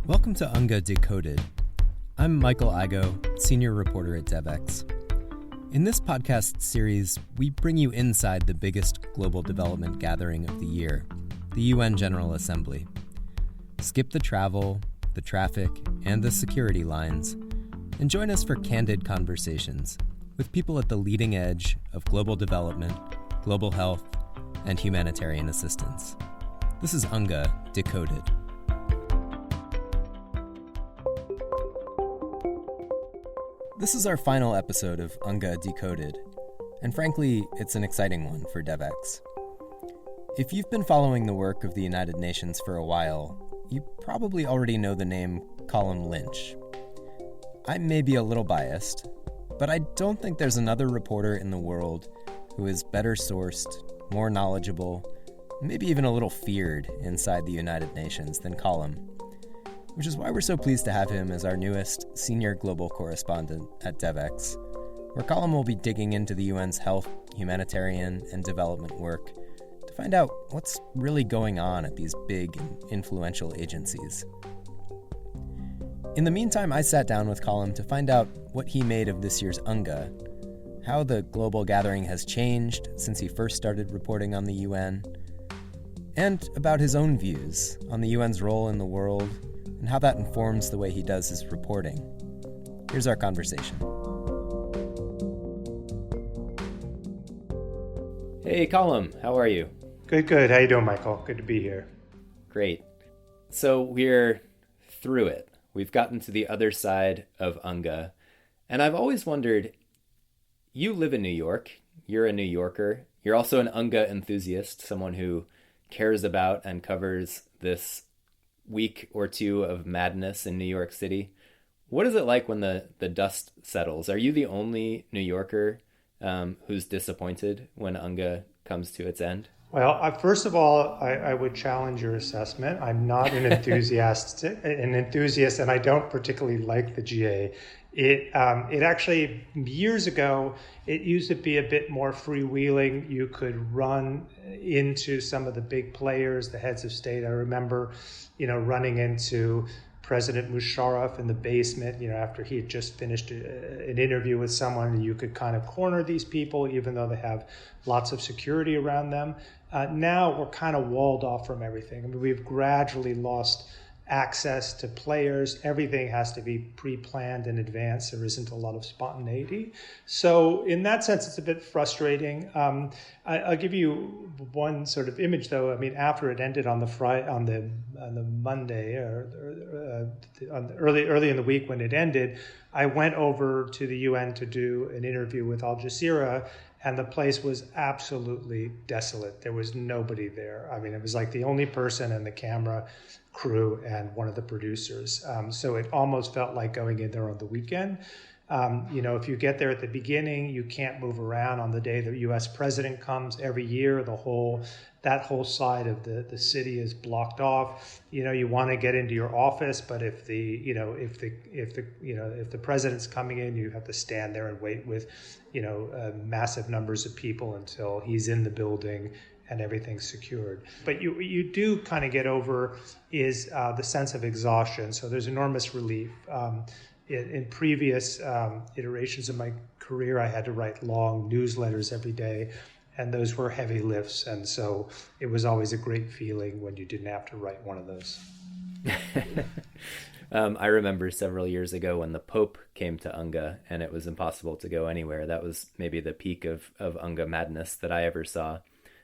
Welcome to UNGA Decoded. I'm Michael Igoe, senior reporter at Devex. In this podcast series, we bring you inside the biggest global development gathering of the year, the UN General Assembly. Skip the travel, the traffic, and the security lines, and join us for candid conversations with people at the leading edge of global development, global health, and humanitarian assistance. This is UNGA Decoded. This is our final episode of UNGA Decoded, and frankly, it's an exciting one for Devex. If you've been following the work of the United Nations for a while, you probably already know the name Colum Lynch. I may be a little biased, but I don't think there's another reporter in the world who is better sourced, more knowledgeable, maybe even a little feared inside the United Nations than Colum. Which is why we're so pleased to have him as our newest senior global correspondent at Devex, where Colum will be digging into the UN's health, humanitarian, and development work to find out what's really going on at these big and influential agencies. In the meantime, I sat down with Colum to find out what he made of this year's UNGA, how the global gathering has changed since he first started reporting on the UN, and about his own views on the UN's role in the world and how that informs the way he does his reporting. Here's our conversation. Hey, Colum, how are you? Good. How you doing, Michael? Good to be here. Great. So we're through it. We've gotten to the other side of UNGA. And I've always wondered, you live in New York. You're a New Yorker. You're also an UNGA enthusiast, someone who cares about and covers this week or two of madness in New York City. What is it like when the dust settles? Are you the only New Yorker who's disappointed when UNGA comes to its end? Well, first of all, I would challenge your assessment. I'm not an enthusiast, and I don't particularly like the GA. It actually, years ago, it used to be a bit more freewheeling. You could run into some of the big players, the heads of state. I remember, running into President Musharraf in the basement, after he had just finished an interview with someone, and you could kind of corner these people, even though they have lots of security around them. Now we're kind of walled off from everything. I mean, we've gradually lost access to players. Everything has to be pre-planned in advance. There isn't a lot of spontaneity. So in that sense, it's a bit frustrating. I'll give you one sort of image, though. I mean, after it ended on the Monday or early in the week when it ended, I went over to the UN to do an interview with Al Jazeera, and the place was absolutely desolate. There was nobody there. I mean, it was like the only person and the camera crew and one of the producers. So it almost felt like going in there on the weekend. If you get there at the beginning, you can't move around. On the day the U.S. president comes every year, that whole side of the city is blocked off. You want to get into your office, but if the president's coming in, you have to stand there and wait with massive numbers of people until he's in the building and everything's secured. But you do kind of get over is the sense of exhaustion. So there's enormous relief. In previous iterations of my career, I had to write long newsletters every day, and those were heavy lifts. And so it was always a great feeling when you didn't have to write one of those. I remember several years ago when the Pope came to UNGA and it was impossible to go anywhere. That was maybe the peak of UNGA madness that I ever saw.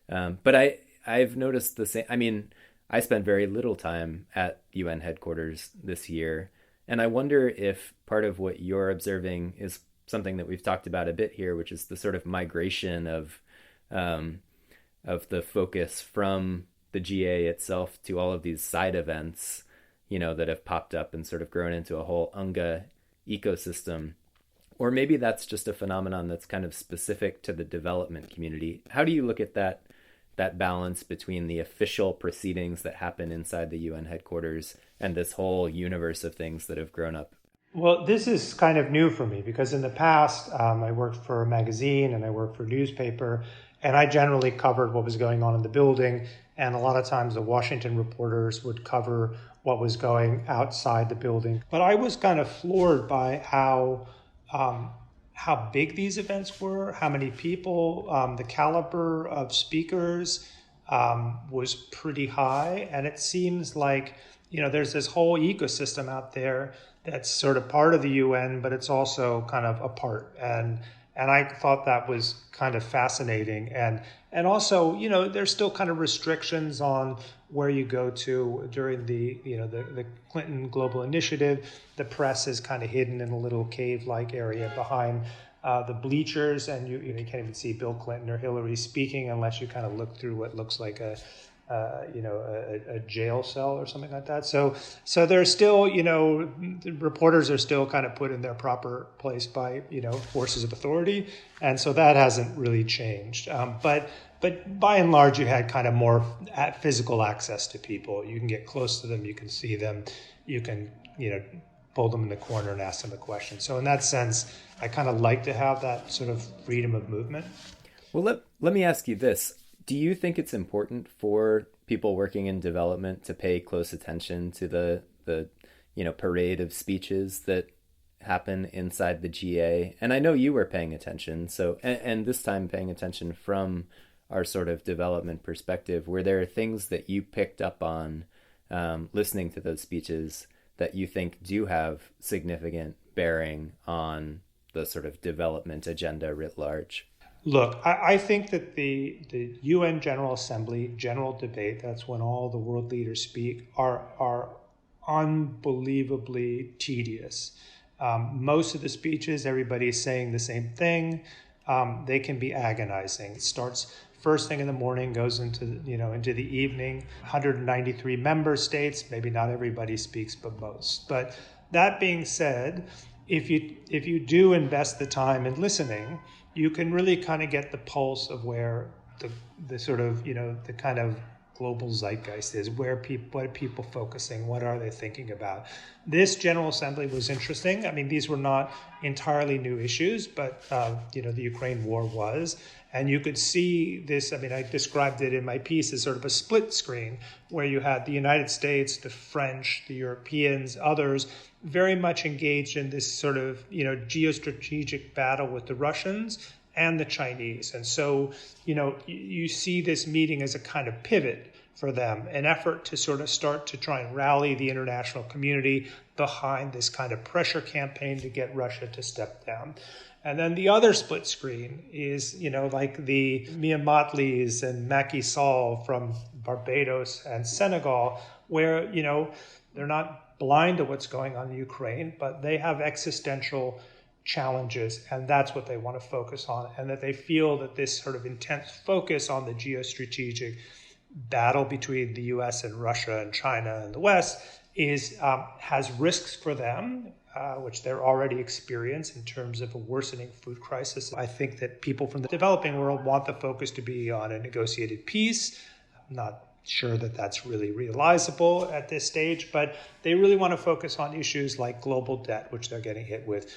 But I've noticed the same. I mean, I spent very little time at UN headquarters this year, and I wonder if part of what you're observing is something that we've talked about a bit here, which is the sort of migration of the focus from the GA itself to all of these side events, that have popped up and sort of grown into a whole UNGA ecosystem. Or maybe that's just a phenomenon that's kind of specific to the development community. How do you look at that balance between the official proceedings that happen inside the UN headquarters and this whole universe of things that have grown up? Well, this is kind of new for me because in the past, I worked for a magazine and I worked for a newspaper, and I generally covered what was going on in the building And a lot of times the Washington reporters would cover what was going outside the building. But I was kind of floored by how big these events were, how many people, the caliber of speakers was pretty high. And it seems like, there's this whole ecosystem out there that's sort of part of the UN, but it's also kind of apart. And I thought that was kind of fascinating. And also, there's still kind of restrictions on where you go to during the Clinton Global Initiative. The press is kind of hidden in a little cave-like area behind the bleachers, and you can't even see Bill Clinton or Hillary speaking unless you kind of look through what looks like a jail cell or something like that. So there's still, the reporters are still kind of put in their proper place by, forces of authority. And so that hasn't really changed. But by and large, you had kind of more physical access to people. You can get close to them. You can see them. You can, pull them in the corner and ask them a question. So in that sense, I kind of like to have that sort of freedom of movement. Well, let me ask you this. Do you think it's important for people working in development to pay close attention to the parade of speeches that happen inside the GA? And I know you were paying attention, so and this time paying attention from our sort of development perspective. Were there things that you picked up on listening to those speeches that you think do have significant bearing on the sort of development agenda writ large? Look, I think that the UN General Assembly, general debate, that's when all the world leaders speak, are unbelievably tedious. Most of the speeches, everybody's saying the same thing. They can be agonizing. It starts first thing in the morning, goes into the evening. 193 member states, maybe not everybody speaks, but most. But that being said, if you do invest the time in listening, you can really kind of get the pulse of where the sort of, the kind of global zeitgeist is, what are people focusing, what are they thinking about. This General Assembly was interesting. I mean, these were not entirely new issues, but, the Ukraine war was. And you could see this, I described it in my piece as sort of a split screen where you had the United States, the French, the Europeans, others very much engaged in this sort of, geostrategic battle with the Russians and the Chinese. And so, you see this meeting as a kind of pivot for them, an effort to sort of start to try and rally the international community behind this kind of pressure campaign to get Russia to step down. And then the other split screen is, like the Mia Motleys and Macky Sall from Barbados and Senegal, where, they're not blind to what's going on in Ukraine, but they have existential challenges, and that's what they want to focus on, and that they feel that this sort of intense focus on the geostrategic battle between the U.S. and Russia and China and the West has risks for them, which they're already experiencing in terms of a worsening food crisis. I think that people from the developing world want the focus to be on a negotiated peace. I'm not sure that that's really realizable at this stage, but they really want to focus on issues like global debt, which they're getting hit with,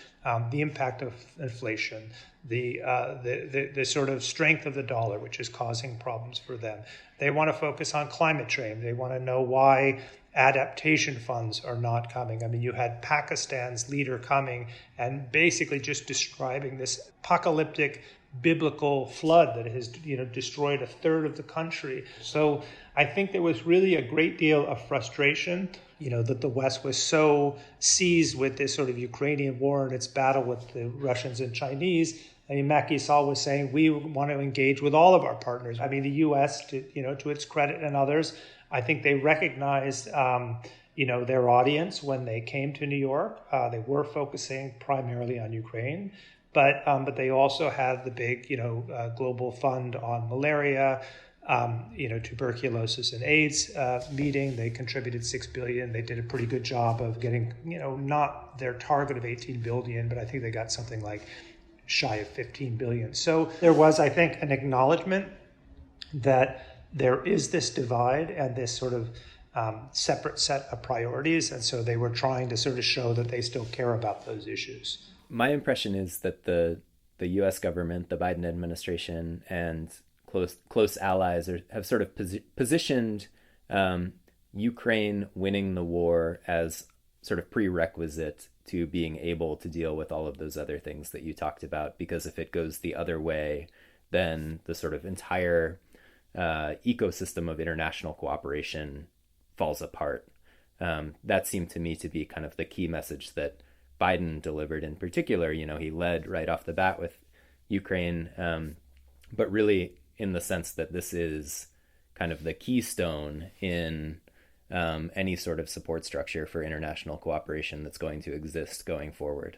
the impact of inflation, the sort of strength of the dollar, which is causing problems for them. They want to focus on climate change. They want to know why adaptation funds are not coming. You had Pakistan's leader coming and basically just describing this apocalyptic biblical flood that has, destroyed a third of the country. So I think there was really a great deal of frustration, that the West was so seized with this sort of Ukrainian war and its battle with the Russians and Chinese. Macky Sall was saying, we want to engage with all of our partners. The U.S., to its credit and others, I think they recognized, their audience when they came to New York. They were focusing primarily on Ukraine, but they also had the big, global fund on malaria, tuberculosis and AIDS meeting. They contributed $6 billion. They did a pretty good job of getting, not their target of $18 billion, but I think they got something like shy of $15 billion. So there was, I think, an acknowledgement that there is this divide and this sort of separate set of priorities. And so they were trying to sort of show that they still care about those issues. My impression is that the U.S. government, the Biden administration, and close allies have sort of positioned Ukraine winning the war as sort of prerequisite to being able to deal with all of those other things that you talked about, because if it goes the other way, then the sort of entire ecosystem of international cooperation falls apart. That seemed to me to be kind of the key message that Biden delivered in particular. You know, he led right off the bat with Ukraine, but really in the sense that this is kind of the keystone in any sort of support structure for international cooperation that's going to exist going forward.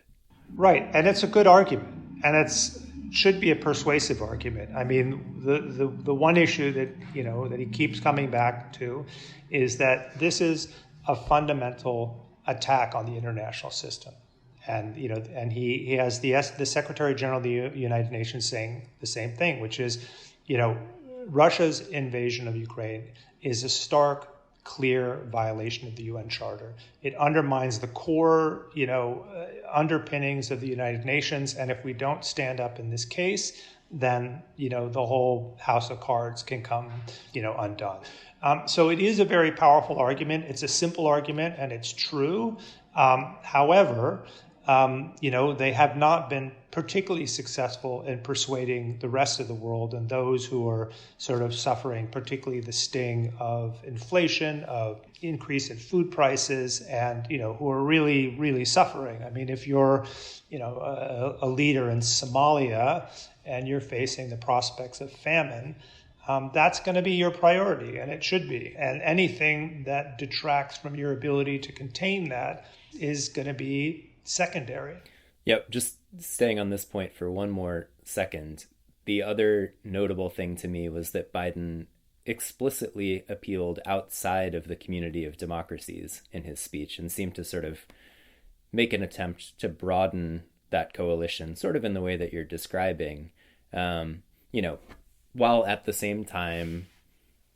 Right, and it's a good argument, and it's should be a persuasive argument. I mean, the one issue that he keeps coming back to is that this is a fundamental attack on the international system, and he has the Secretary General of the United Nations saying the same thing, which is, Russia's invasion of Ukraine is a stark, clear violation of the UN Charter. It undermines the core, underpinnings of the United Nations. And if we don't stand up in this case, then, the whole house of cards can come, undone. So it is a very powerful argument. It's a simple argument, and it's true. However, they have not been particularly successful in persuading the rest of the world and those who are sort of suffering, particularly the sting of inflation, of increase in food prices, and, who are really, really suffering. I mean, if you're, a leader in Somalia and you're facing the prospects of famine, that's going to be your priority, and it should be. And anything that detracts from your ability to contain that is going to be secondary. Yep, just staying on this point for one more second. The other notable thing to me was that Biden explicitly appealed outside of the community of democracies in his speech and seemed to sort of make an attempt to broaden that coalition, sort of in the way that you're describing, while at the same time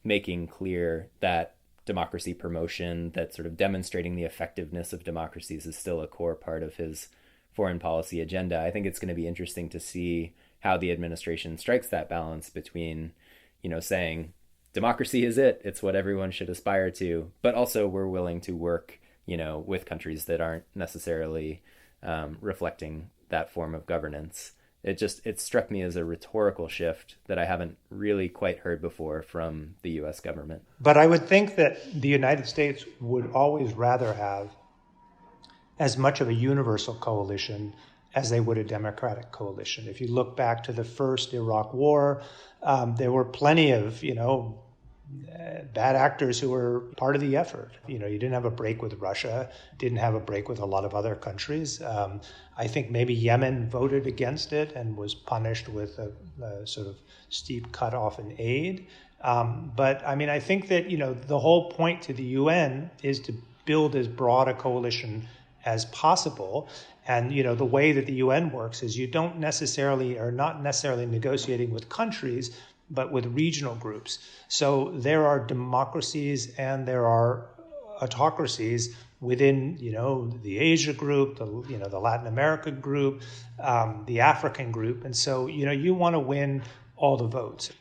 making clear that democracy promotion, that sort of demonstrating the effectiveness of democracies is still a core part of his foreign policy agenda. I think it's going to be interesting to see how the administration strikes that balance between, saying democracy is it's what everyone should aspire to, but also we're willing to work, with countries that aren't necessarily reflecting that form of governance. It struck me as a rhetorical shift that I haven't really quite heard before from the U.S. government. But I would think that the United States would always rather have as much of a universal coalition as they would a democratic coalition. If you look back to the first Iraq War, there were plenty of, bad actors who were part of the effort. You didn't have a break with Russia, didn't have a break with a lot of other countries. I think maybe Yemen voted against it and was punished with a sort of steep cutoff in aid. But I mean, I think that, the whole point to the UN is to build as broad a coalition as possible. And, the way that the UN works is you are not necessarily negotiating with countries, but with regional groups. So there are democracies and there are autocracies within, the Asia group, the Latin America group, the African group. And so, you want to win all the votes.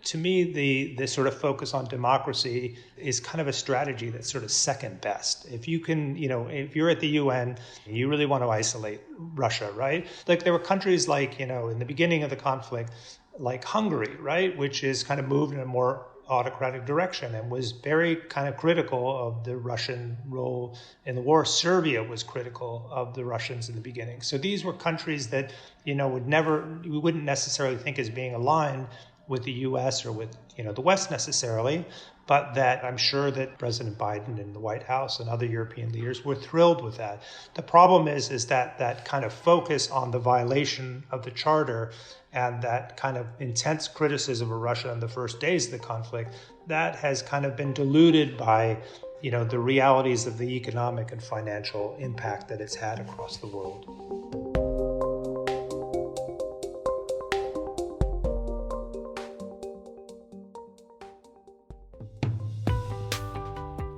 To me, the sort of focus on democracy is kind of a strategy that's sort of second best. If you can, if you're at the UN, you really want to isolate Russia, right? Like there were countries like, in the beginning of the conflict, like Hungary, right, which is kind of moved in a more autocratic direction and was very kind of critical of the Russian role in the war. Serbia was critical of the Russians in the beginning. So these were countries that, we wouldn't necessarily think as being aligned with the U.S. or with, the West necessarily, but that I'm sure that President Biden and the White House and other European leaders were thrilled with that. The problem is that kind of focus on the violation of the Charter and that kind of intense criticism of Russia in the first days of the conflict, that has kind of been diluted by, the realities of the economic and financial impact that it's had across the world.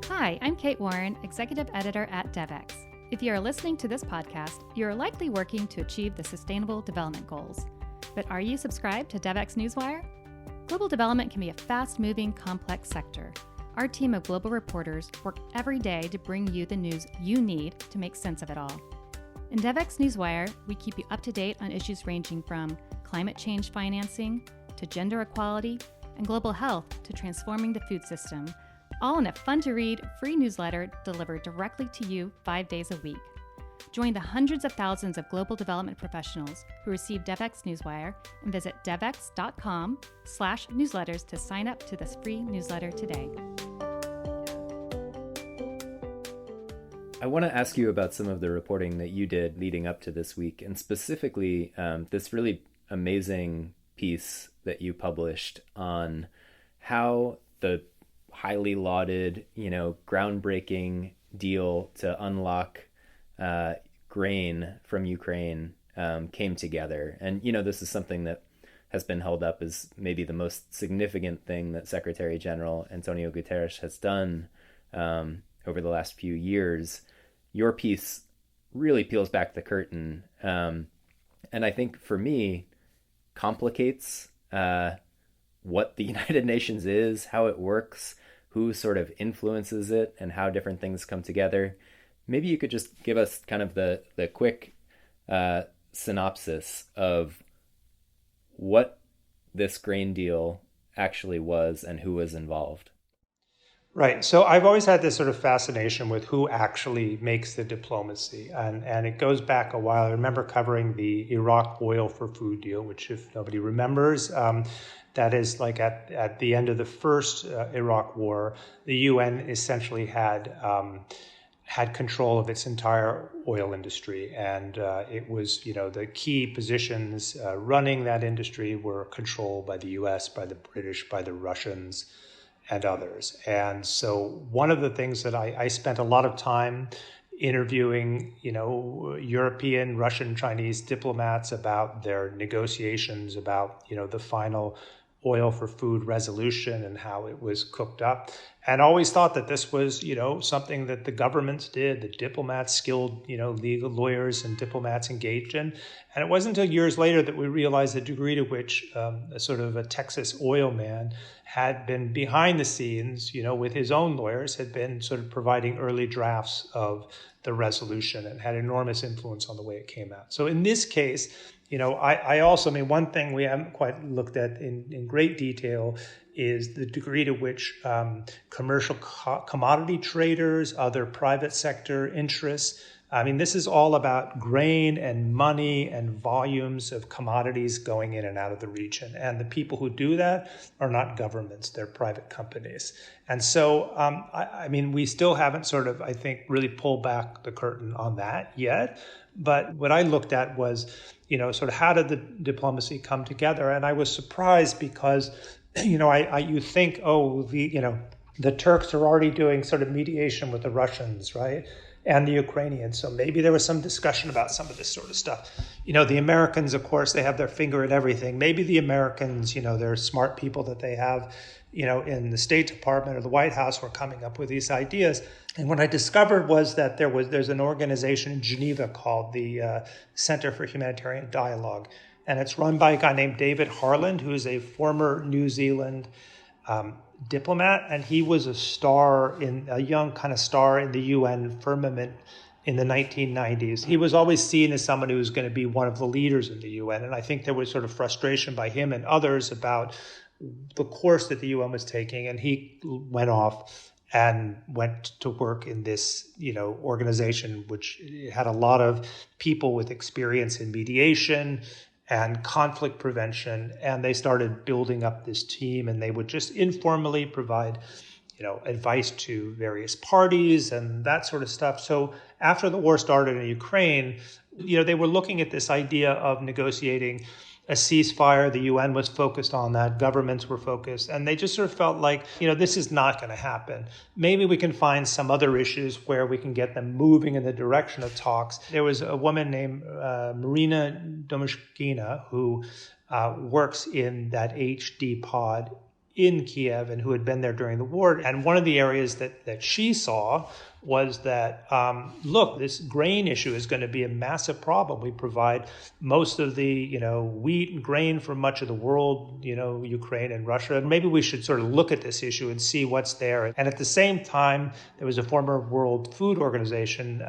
Hi, I'm Kate Warren, Executive Editor at Devex. If you are listening to this podcast, you are likely working to achieve the Sustainable Development Goals. But are you subscribed to Devex Newswire? Global development can be a fast-moving, complex sector. Our team of global reporters work every day to bring you the news you need to make sense of it all. In Devex Newswire, we keep you up to date on issues ranging from climate change financing to gender equality and global health to transforming the food system, all in a fun-to-read, free newsletter delivered directly to you 5 days a week. Join the hundreds of thousands of global development professionals who receive Devex Newswire and visit devex.com/newsletters to sign up to this free newsletter today. I want to ask you about some of the reporting that you did leading up to this week, and specifically this really amazing piece that you published on how the highly lauded, groundbreaking deal to unlock grain from Ukraine came together. And, this is something that has been held up as maybe the most significant thing that Secretary General Antonio Guterres has done over the last few years. Your piece really peels back the curtain. And I think for me, complicates what the United Nations is, how it works, who sort of influences it, and how different things come together. Maybe you could just give us kind of the quick synopsis of what this grain deal actually was and who was involved. Right. So I've always had this sort of fascination with who actually makes the diplomacy. And it goes back a while. I remember covering the Iraq oil for food deal, which, if nobody remembers, that is like at the end of the first Iraq war, the UN essentially had control of its entire oil industry. And it was, the key positions running that industry were controlled by the US, by the British, by the Russians, and others. And so one of the things that I spent a lot of time interviewing, European, Russian, Chinese diplomats about their negotiations about, the final oil for food resolution and how it was cooked up. And always thought that this was, something that the governments did, the diplomats, skilled, legal lawyers and diplomats engaged in. And it wasn't until years later that we realized the degree to which a sort of a Texas oil man had been behind the scenes, with his own lawyers, had been sort of providing early drafts of the resolution and had enormous influence on the way it came out. So in this case, I also, one thing we haven't quite looked at in great detail is the degree to which commercial commodity traders, other private sector interests, this is all about grain and money and volumes of commodities going in and out of the region. And the people who do that are not governments, they're private companies. And so, we still haven't sort of, I think, really pulled back the curtain on that yet. But what I looked at was, sort of how did the diplomacy come together? And I was surprised because, you think, the Turks are already doing sort of mediation with the Russians, right? And the Ukrainians. So maybe there was some discussion about some of this sort of stuff. The Americans, of course, they have their finger at everything. Maybe the Americans, they're smart people that they have, in the State Department or the White House were coming up with these ideas. And what I discovered was that there's an organization in Geneva called the Center for Humanitarian Dialogue. And it's run by a guy named David Harland, who is a former New Zealand diplomat, and he was a young kind of star in the UN firmament in the 1990s. He was always seen as someone who was going to be one of the leaders in the UN, and I think there was sort of frustration by him and others about the course that the UN was taking, and he went off and went to work in this, organization which had a lot of people with experience in mediation and conflict prevention, and they started building up this team, and they would just informally provide, advice to various parties and that sort of stuff. So after the war started in Ukraine, they were looking at this idea of negotiating a ceasefire. The UN was focused on that. Governments were focused. And they just sort of felt like, this is not going to happen. Maybe we can find some other issues where we can get them moving in the direction of talks. There was a woman named Marina Domishkina who works in that HD pod in Kiev and who had been there during the war. And one of the areas that she saw was that, look, this grain issue is going to be a massive problem. We provide most of the, wheat and grain for much of the world, Ukraine and Russia. And maybe we should sort of look at this issue and see what's there. And at the same time, there was a former World Food Organization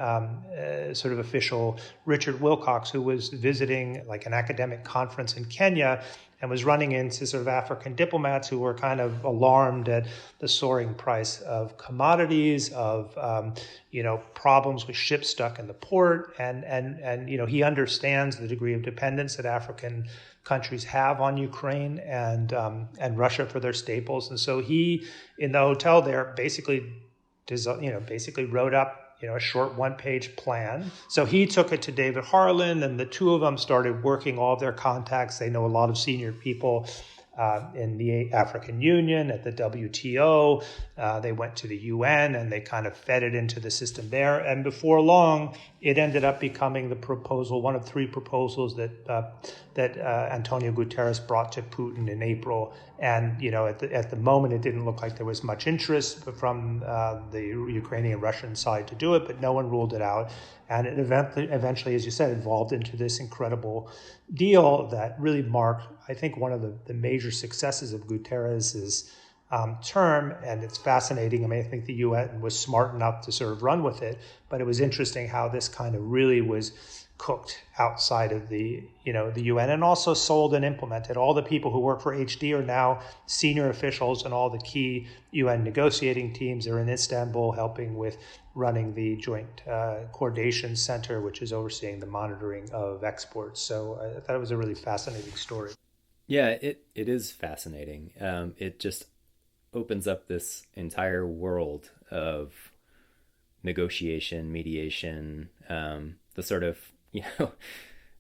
sort of official, Richard Wilcox, who was visiting like an academic conference in Kenya and was running into sort of African diplomats who were kind of alarmed at the soaring price of commodities, of problems with ships stuck in the port, and he understands the degree of dependence that African countries have on Ukraine and Russia for their staples, and so he, in the hotel there, basically wrote up a short one-page plan. So he took it to David Harlan, and the two of them started working all of their contacts. They know a lot of senior people in the African Union, at the WTO. They went to the UN, and they kind of fed it into the system there. And before long, it ended up becoming the proposal, one of three proposals that Antonio Guterres brought to Putin in April. And at the moment, it didn't look like there was much interest from the Ukrainian Russian side to do it, but no one ruled it out. And it eventually, as you said, evolved into this incredible deal that really marked, I think, one of the major successes of Guterres' term. And it's fascinating. I mean, I think the UN was smart enough to sort of run with it, but it was interesting how this kind of really was cooked outside of the UN, and also sold and implemented. All the people who work for HD are now senior officials, and all the key UN negotiating teams are in Istanbul helping with running the Joint Coordination Center, which is overseeing the monitoring of exports. So I thought it was a really fascinating story. Yeah, it is fascinating. It just opens up this entire world of negotiation, mediation, the sort of,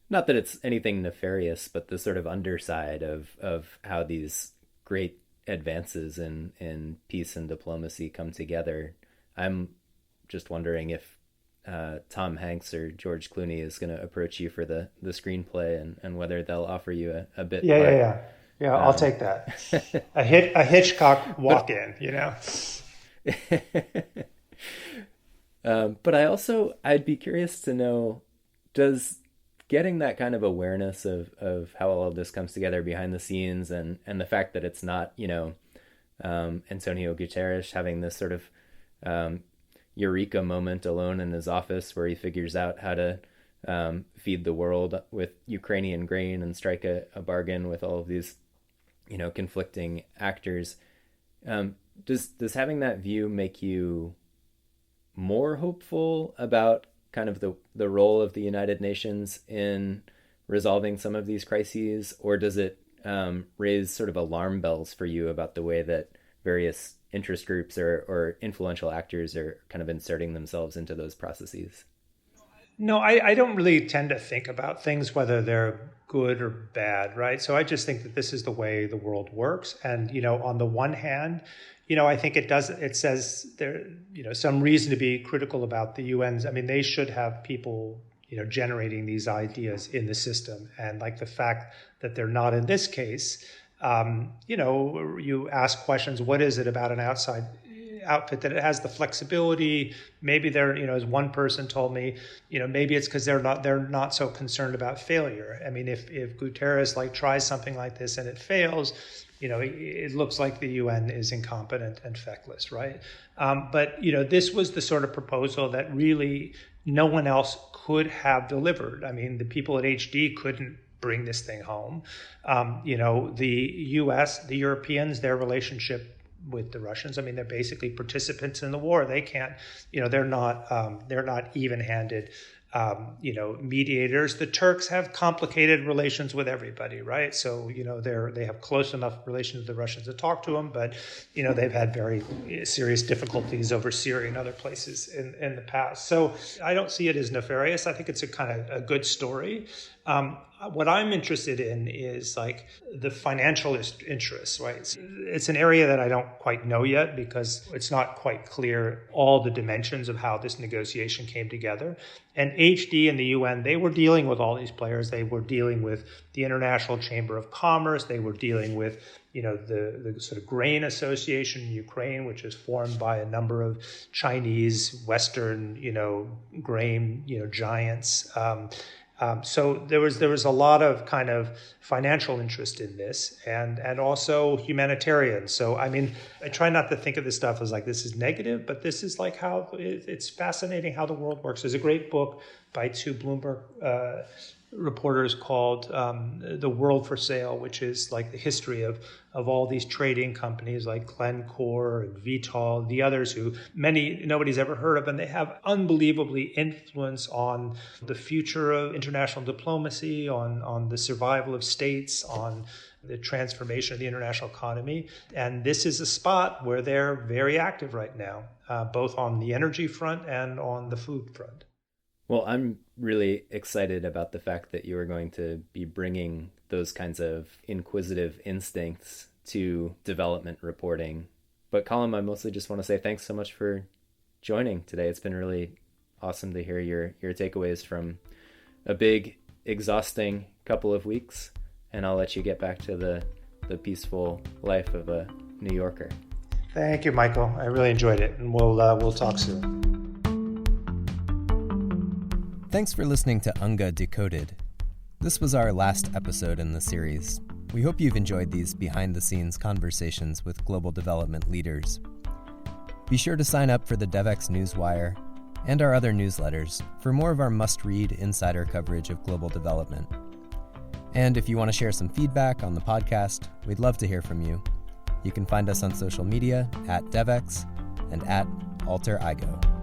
not that it's anything nefarious, but the sort of underside of how these great advances in peace and diplomacy come together. I'm just wondering if Tom Hanks or George Clooney is going to approach you for the screenplay, and whether they'll offer you a bit. Yeah. I'll take that. a Hitchcock walk-in, But I'd be curious to know, does getting that kind of awareness of how all of this comes together behind the scenes, and the fact that it's not, Antonio Guterres having this sort of eureka moment alone in his office where he figures out how to feed the world with Ukrainian grain and strike a bargain with all of these, conflicting actors. Does having that view make you more hopeful about kind of the role of the United Nations in resolving some of these crises, or does it raise sort of alarm bells for you about the way that various interest groups or influential actors are kind of inserting themselves into those processes? No, I don't really tend to think about things, whether they're good or bad, right? So I just think that this is the way the world works. And, on the one hand, I think it says there, some reason to be critical about the UN's. I mean, they should have people, generating these ideas in the system. And like the fact that they're not in this case, you ask questions, what is it about an outside outfit that it has the flexibility? Maybe they're, as one person told me, maybe it's because they're not so concerned about failure. I mean, if Guterres tries something like this and it fails, it looks like the UN is incompetent and feckless, right? But this was the sort of proposal that really no one else could have delivered. I mean, the people at HD couldn't bring this thing home. The US, the Europeans, their relationship with the Russians, I mean, they're basically participants in the war. They can't, they're not even-handed, mediators. The Turks have complicated relations with everybody, right? So, they have close enough relations with the Russians to talk to them, but, they've had very serious difficulties over Syria and other places in the past. So I don't see it as nefarious. I think it's a kind of a good story. What I'm interested in is like the financial interests, right? It's an area that I don't quite know yet because it's not quite clear all the dimensions of how this negotiation came together. And HD and the UN, they were dealing with all these players. They were dealing with the International Chamber of Commerce. They were dealing with, the sort of grain association in Ukraine, which is formed by a number of Chinese, Western, grain, giants. So there was a lot of kind of financial interest in this and also humanitarian. So, I mean, I try not to think of this stuff as like this is negative, but this is like how it's fascinating how the world works. There's a great book by two Bloomberg reporters called The World for Sale, which is like the history of all these trading companies like Glencore and Vitol, the others who nobody's ever heard of, and they have unbelievably influence on the future of international diplomacy, on the survival of states, on the transformation of the international economy. And this is a spot where they're very active right now, both on the energy front and on the food front. Well, I'm really excited about the fact that you are going to be bringing those kinds of inquisitive instincts to development reporting. But Colum, I mostly just want to say thanks so much for joining today. It's been really awesome to hear your takeaways from a big, exhausting couple of weeks. And I'll let you get back to the peaceful life of a New Yorker. Thank you, Michael. I really enjoyed it, and we'll talk soon. Thanks for listening to UNGA Decoded. This was our last episode in the series. We hope you've enjoyed these behind-the-scenes conversations with global development leaders. Be sure to sign up for the Devex newswire and our other newsletters for more of our must-read insider coverage of global development. And if you want to share some feedback on the podcast, we'd love to hear from you. You can find us on social media @Devex and @AlterIgoe.